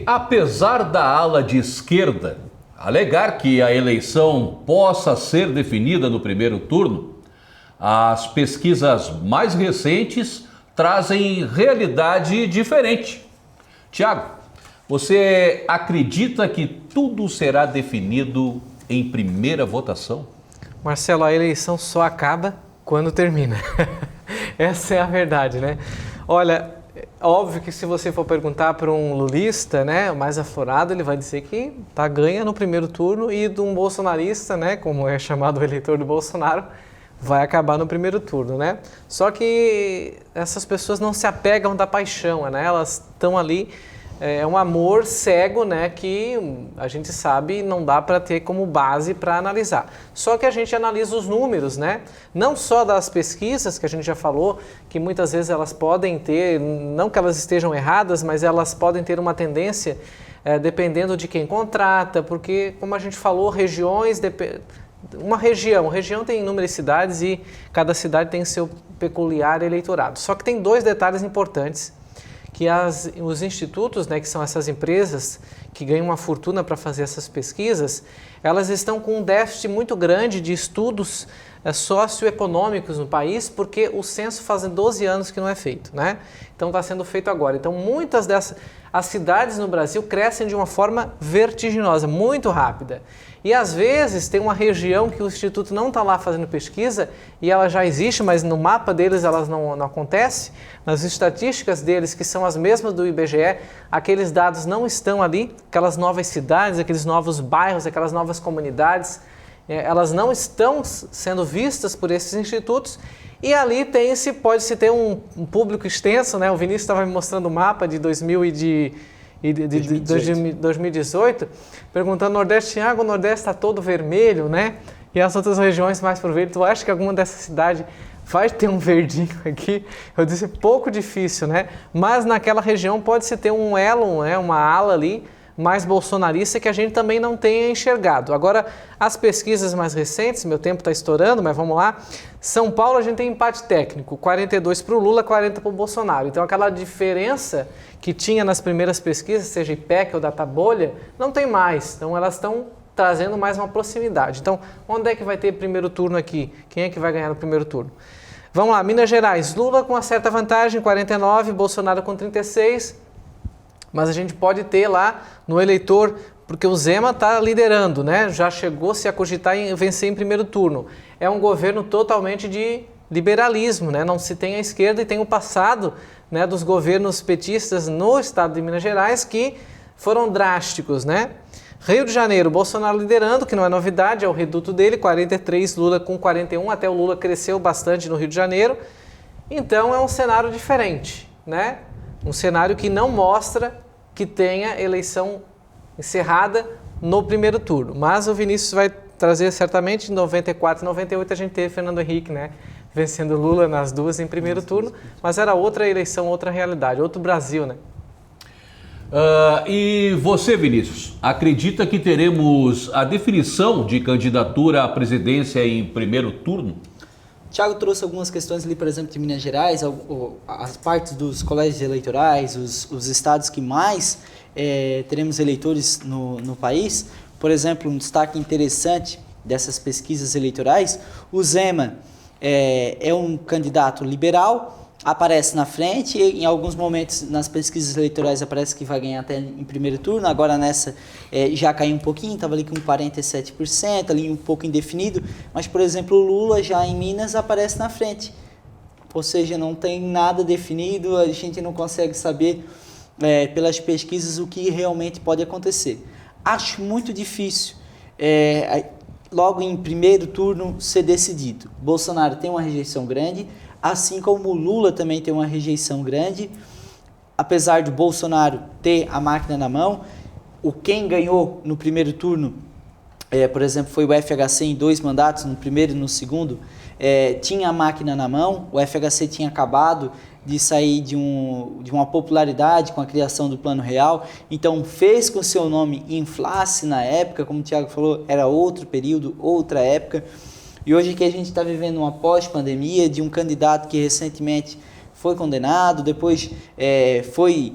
apesar da ala de esquerda alegar que a eleição possa ser definida no primeiro turno, as pesquisas mais recentes trazem realidade diferente. Tiago, você acredita que tudo será definido em primeira votação? Marcelo, a eleição só acaba quando termina. Essa é a verdade, né? Olha, óbvio que se você for perguntar para um lulista, né, mais aflorado, ele vai dizer que ganha no primeiro turno, e de um bolsonarista, né, como é chamado o eleitor do Bolsonaro, vai acabar no primeiro turno, né? Só que essas pessoas não se apegam da paixão, né? Elas estão ali, é um amor cego, né, que a gente sabe não dá para ter como base para analisar. Só que a gente analisa os números, né? Não só das pesquisas, que a gente já falou, que muitas vezes elas podem ter, não que elas estejam erradas, mas elas podem ter uma tendência, dependendo de quem contrata, porque, como a gente falou, regiões... Uma região tem inúmeras cidades e cada cidade tem seu peculiar eleitorado. Só que tem dois detalhes importantes, que os institutos, né, que são essas empresas que ganham uma fortuna para fazer essas pesquisas, elas estão com um déficit muito grande de estudos socioeconômicos no país, porque o censo faz 12 anos que não é feito, né? Então está sendo feito agora. Então muitas as cidades no Brasil crescem de uma forma vertiginosa, muito rápida. E às vezes tem uma região que o Instituto não está lá fazendo pesquisa e ela já existe, mas no mapa deles elas não acontece. Nas estatísticas deles, que são as mesmas do IBGE, aqueles dados não estão ali, aquelas novas cidades, aqueles novos bairros, aquelas novas comunidades, elas não estão sendo vistas por esses institutos. E ali pode-se ter um público extenso, né? O Vinícius estava me mostrando o mapa de 2018, perguntando no Nordeste, Thiago, o Nordeste está todo vermelho, né? E as outras regiões mais para o verde, tu acha que alguma dessas cidades vai ter um verdinho aqui? Eu disse, pouco difícil, né? Mas naquela região pode-se ter um elo, né? Uma ala ali mais bolsonarista que a gente também não tenha enxergado. Agora, as pesquisas mais recentes, meu tempo está estourando, mas vamos lá. São Paulo a gente tem empate técnico, 42 para o Lula, 40 para o Bolsonaro. Então aquela diferença que tinha nas primeiras pesquisas, seja IPEC ou Databolha, não tem mais. Então elas estão trazendo mais uma proximidade. Então, onde é que vai ter primeiro turno aqui? Quem é que vai ganhar no primeiro turno? Vamos lá, Minas Gerais, Lula com uma certa vantagem, 49, Bolsonaro com 36, mas a gente pode ter lá no eleitor, porque o Zema está liderando, né? Já chegou-se a cogitar em vencer em primeiro turno. É um governo totalmente de liberalismo, né? Não se tem a esquerda e tem o passado, né, dos governos petistas no estado de Minas Gerais que foram drásticos, né? Rio de Janeiro, Bolsonaro liderando, que não é novidade, é o reduto dele, 43, Lula com 41, até o Lula cresceu bastante no Rio de Janeiro. Então é um cenário diferente, né? Um cenário que não mostra que tenha eleição encerrada no primeiro turno. Mas o Vinícius vai trazer certamente, em 94 e 98 a gente teve Fernando Henrique, né, vencendo Lula nas duas em primeiro turno, mas era outra eleição, outra realidade, outro Brasil, né? E você, Vinícius, acredita que teremos a definição de candidatura à presidência em primeiro turno? Thiago trouxe algumas questões ali, por exemplo, de Minas Gerais, as partes dos colégios eleitorais, os estados que mais teremos eleitores no país. Por exemplo, um destaque interessante dessas pesquisas eleitorais, o Zema é um candidato liberal, aparece na frente, e em alguns momentos nas pesquisas eleitorais aparece que vai ganhar até em primeiro turno, agora nessa já caiu um pouquinho, estava ali com 47%, ali um pouco indefinido, mas por exemplo o Lula já em Minas aparece na frente, ou seja, não tem nada definido, a gente não consegue saber pelas pesquisas o que realmente pode acontecer. Acho muito difícil logo em primeiro turno ser decidido. Bolsonaro tem uma rejeição grande, assim como o Lula também tem uma rejeição grande, apesar do Bolsonaro ter a máquina na mão. Quem ganhou no primeiro turno, por exemplo, foi o FHC em 2 mandatos, no primeiro e no segundo, tinha a máquina na mão. O FHC tinha acabado de sair de uma popularidade com a criação do Plano Real, então fez com que o seu nome inflasse na época, como o Thiago falou, era outro período, outra época. E hoje que a gente está vivendo uma pós-pandemia de um candidato que recentemente foi condenado, depois foi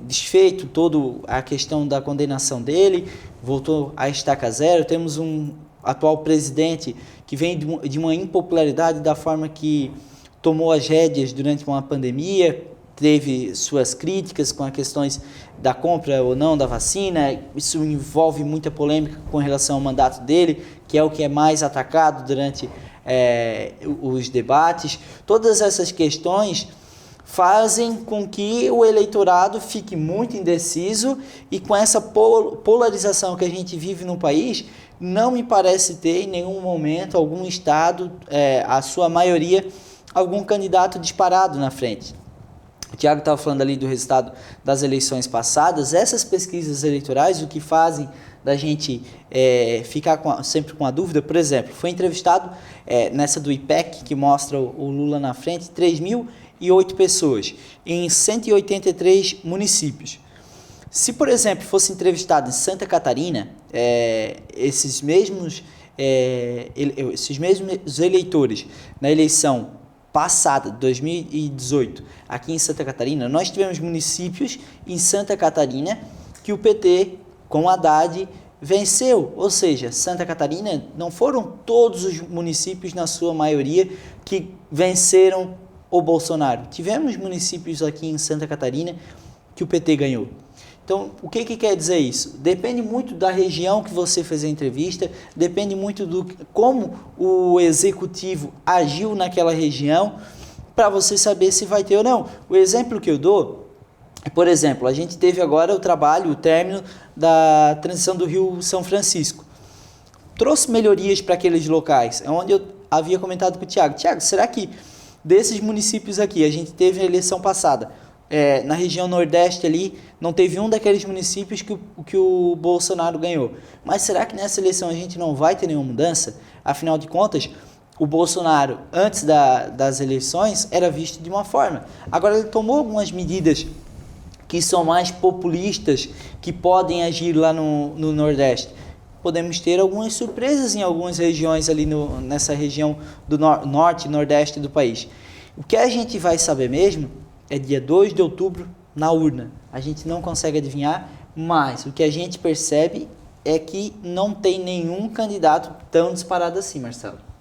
desfeito toda a questão da condenação dele, voltou a estaca zero. Temos um atual presidente que vem de uma impopularidade da forma que tomou as rédeas durante uma pandemia, teve suas críticas com as questões da compra ou não da vacina. Isso envolve muita polêmica com relação ao mandato dele, que é o que é mais atacado durante os debates. Todas essas questões fazem com que o eleitorado fique muito indeciso, e com essa polarização que a gente vive no país, não me parece ter em nenhum momento algum estado, a sua maioria, algum candidato disparado na frente. O Tiago estava falando ali do resultado das eleições passadas. Essas pesquisas eleitorais, o que fazem da gente ficar sempre com a dúvida, por exemplo, foi entrevistado nessa do IPEC, que mostra o Lula na frente, 3.008 pessoas em 183 municípios. Se, por exemplo, fosse entrevistado em Santa Catarina, esses mesmos eleitores na eleição passada, 2018, aqui em Santa Catarina, nós tivemos municípios em Santa Catarina que o PT, com o Haddad, venceu. Ou seja, Santa Catarina não foram todos os municípios, na sua maioria, que venceram o Bolsonaro. Tivemos municípios aqui em Santa Catarina que o PT ganhou. Então, o que quer dizer isso? Depende muito da região que você fez a entrevista, depende muito do como o executivo agiu naquela região, para você saber se vai ter ou não. O exemplo que eu dou, por exemplo, a gente teve agora o término da transição do Rio São Francisco. Trouxe melhorias para aqueles locais, é onde eu havia comentado com o Tiago. Tiago, será que desses municípios aqui, a gente teve a eleição passada, na região Nordeste ali, não teve um daqueles municípios que o Bolsonaro ganhou. Mas será que nessa eleição a gente não vai ter nenhuma mudança? Afinal de contas, o Bolsonaro, antes das eleições, era visto de uma forma. Agora ele tomou algumas medidas que são mais populistas, que podem agir lá no Nordeste. Podemos ter algumas surpresas em algumas regiões ali nessa região do Norte e Nordeste do país. O que a gente vai saber mesmo é dia 2 de outubro na urna. A gente não consegue adivinhar, mas o que a gente percebe é que não tem nenhum candidato tão disparado assim, Marcelo.